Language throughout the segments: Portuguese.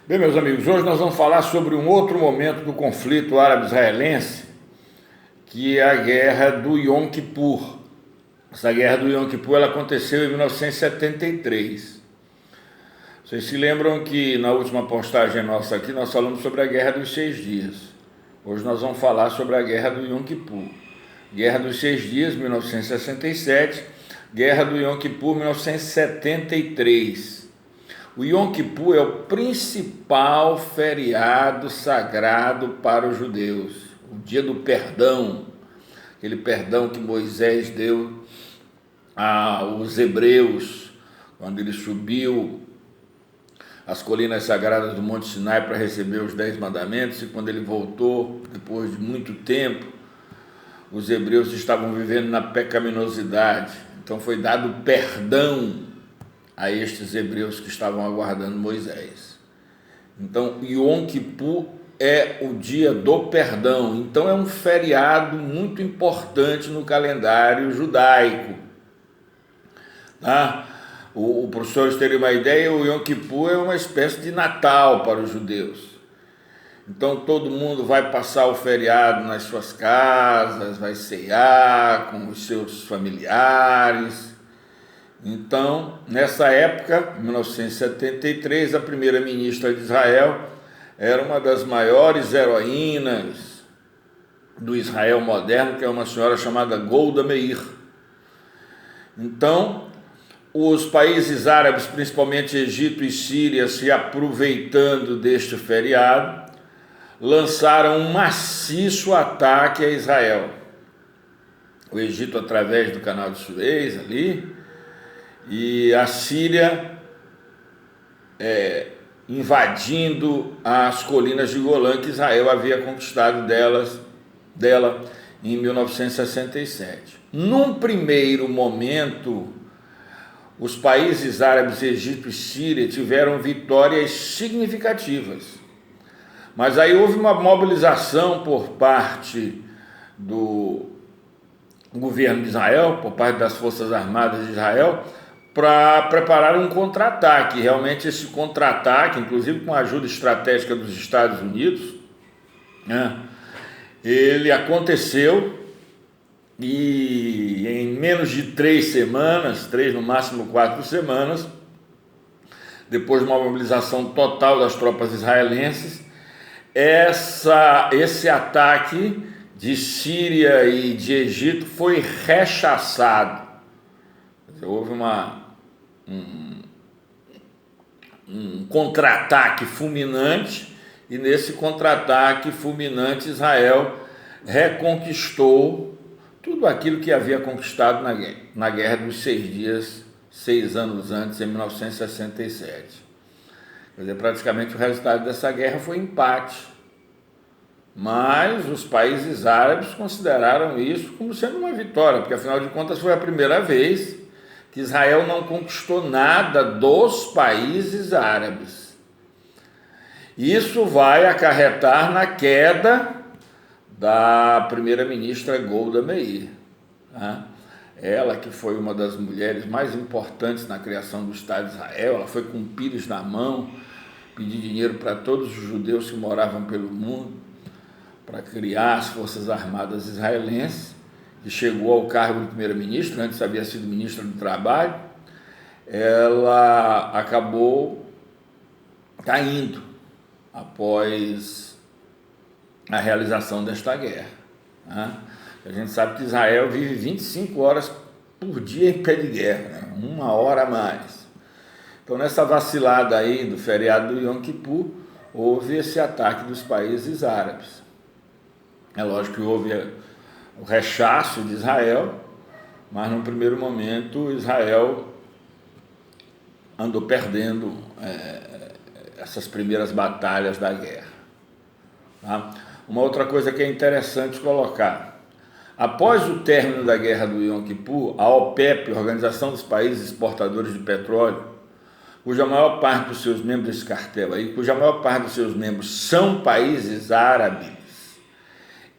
Bem, meus amigos, hoje nós vamos falar sobre um outro momento do conflito árabe-israelense, que é a guerra do Yom Kippur. Essa guerra do Yom Kippur ela aconteceu em 1973. Vocês se lembram que na última postagem nossa aqui nós falamos sobre a Guerra dos 6 Dias. Hoje nós vamos falar sobre a Guerra do Yom Kippur. Guerra dos 6 Dias, 1967, Guerra do Yom Kippur, 1973. O Yom Kippur é o principal feriado sagrado para os judeus, o dia do perdão, aquele perdão que Moisés deu aos hebreus, quando ele subiu as colinas sagradas do Monte Sinai para receber os 10 mandamentos, e quando ele voltou, depois de muito tempo, os hebreus estavam vivendo na pecaminosidade, então foi dado perdão a estes hebreus que estavam aguardando Moisés. Então, Yom Kippur é o dia do perdão, então é um feriado muito importante no calendário judaico. Tá? Para os professores terem uma ideia, o Yom Kippur é uma espécie de Natal para os judeus. Então todo mundo vai passar o feriado nas suas casas, vai ceiar com os seus familiares. Então, nessa época, 1973, a primeira-ministra de Israel era uma das maiores heroínas do Israel moderno, que é uma senhora chamada Golda Meir. Então, os países árabes, principalmente Egito e Síria, se aproveitando deste feriado, lançaram um maciço ataque a Israel. O Egito, através do canal de Suez, ali, e a Síria invadindo as colinas de Golã que Israel havia conquistado dela em 1967. Num primeiro momento, os países árabes, Egito e Síria, tiveram vitórias significativas. Mas aí houve uma mobilização por parte do governo de Israel, por parte das Forças Armadas de Israel, para preparar um contra-ataque. Realmente esse contra-ataque, inclusive com a ajuda estratégica dos Estados Unidos, né, ele aconteceu e em menos de 3 semanas, 3 no máximo 4 semanas, depois de uma mobilização total das tropas israelenses, esse ataque de Síria e de Egito foi rechaçado. Houve um contra-ataque fulminante, e nesse contra-ataque fulminante Israel reconquistou tudo aquilo que havia conquistado na Guerra dos 6 Dias, 6 anos antes, em 1967. Quer dizer, praticamente o resultado dessa guerra foi empate, mas os países árabes consideraram isso como sendo uma vitória, porque afinal de contas foi a primeira vez que Israel não conquistou nada dos países árabes. Isso vai acarretar na queda da primeira-ministra Golda Meir. Tá? Ela que foi uma das mulheres mais importantes na criação do Estado de Israel, ela foi com um pires na mão, pedir dinheiro para todos os judeus que moravam pelo mundo, para criar as Forças Armadas israelenses, que chegou ao cargo de primeira-ministra, antes havia sido ministra do Trabalho. Ela acabou caindo após a realização desta guerra. Né? A gente sabe que Israel vive 25 horas por dia em pé de guerra, né? 1 hora a mais. Então, nessa vacilada aí do feriado do Yom Kippur, houve esse ataque dos países árabes. É lógico que houve o rechaço de Israel, mas no primeiro momento Israel andou perdendo essas primeiras batalhas da guerra. Tá? Uma outra coisa que é interessante colocar: após o término da guerra do Yom Kippur, a OPEP, Organização dos Países Exportadores de Petróleo, cuja maior parte dos seus membros, esse cartel aí, cuja maior parte dos seus membros são países árabes,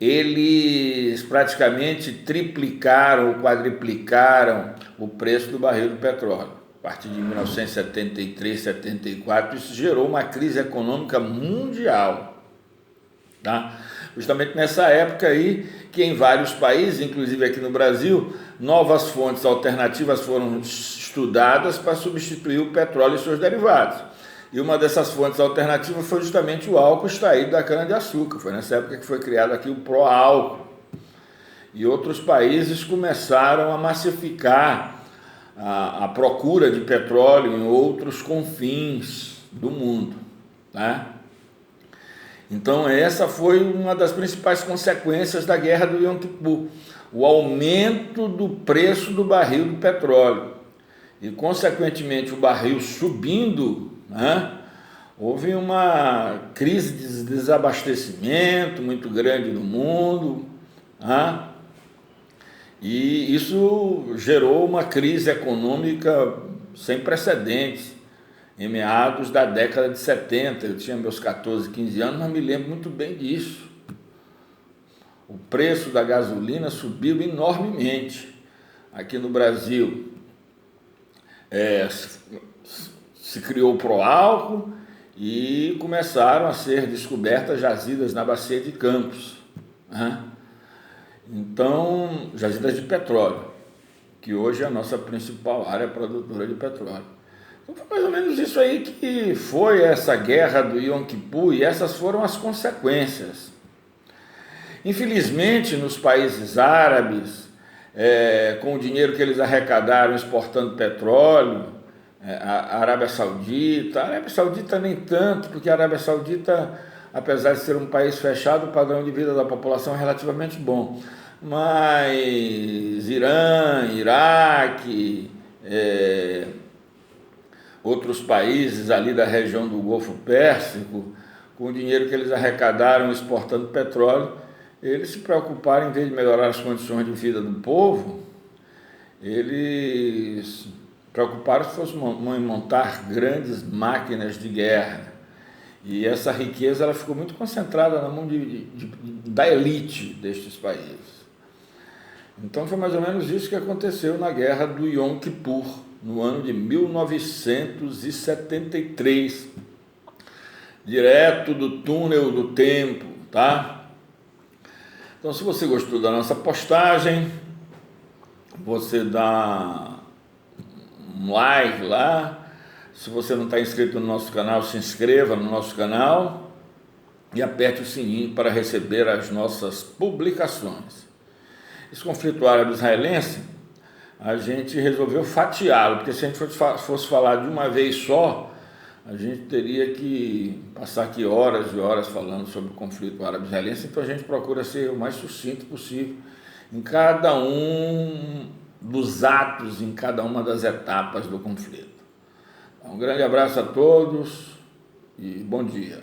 eles praticamente triplicaram ou quadriplicaram o preço do barril do petróleo. partir de 1973, 74, isso gerou uma crise econômica mundial, tá? Justamente nessa época aí, que em vários países, inclusive aqui no Brasil, novas fontes alternativas foram estudadas para substituir o petróleo e seus derivados. E uma dessas fontes alternativas foi justamente o álcool extraído da cana-de-açúcar. Foi nessa época que foi criado aqui o pró-álcool. E outros países começaram a massificar a procura de petróleo em outros confins do mundo, né? Então essa foi uma das principais consequências da guerra do Yom Kippur, o aumento do preço do barril do petróleo e consequentemente o barril subindo, né? Houve uma crise de desabastecimento muito grande no mundo, né? E isso gerou uma crise econômica sem precedentes em meados da década de 70. Eu tinha meus 14, 15 anos, mas me lembro muito bem disso. O preço da gasolina subiu enormemente. Aqui no Brasil se criou o pró-álcool e começaram a ser descobertas jazidas na bacia de Campos, né? Então, jazidas de petróleo, que hoje é a nossa principal área produtora de petróleo. Então foi mais ou menos isso aí que foi essa guerra do Yom Kippur, e essas foram as consequências. Infelizmente, nos países árabes, com o dinheiro que eles arrecadaram exportando petróleo, a Arábia Saudita nem tanto, porque a Arábia Saudita, apesar de ser um país fechado, o padrão de vida da população é relativamente bom. Mas Irã, Iraque, outros países ali da região do Golfo Pérsico, com o dinheiro que eles arrecadaram exportando petróleo, eles se preocuparam, em vez de melhorar as condições de vida do povo, eles preocuparam-se em montar grandes máquinas de guerra. E essa riqueza ela ficou muito concentrada na mão da elite destes países. Então foi mais ou menos isso que aconteceu na guerra do Yom Kippur, no ano de 1973, direto do túnel do tempo, tá? Então, se você gostou da nossa postagem, você dá um like lá. Se você não está inscrito no nosso canal, se inscreva no nosso canal e aperte o sininho para receber as nossas publicações. Esse conflito árabe-israelense, a gente resolveu fatiá-lo, porque se a gente fosse falar de uma vez só, a gente teria que passar aqui horas e horas falando sobre o conflito árabe-israelense. Então a gente procura ser o mais sucinto possível em cada um dos atos, em cada uma das etapas do conflito. Um grande abraço a todos e bom dia.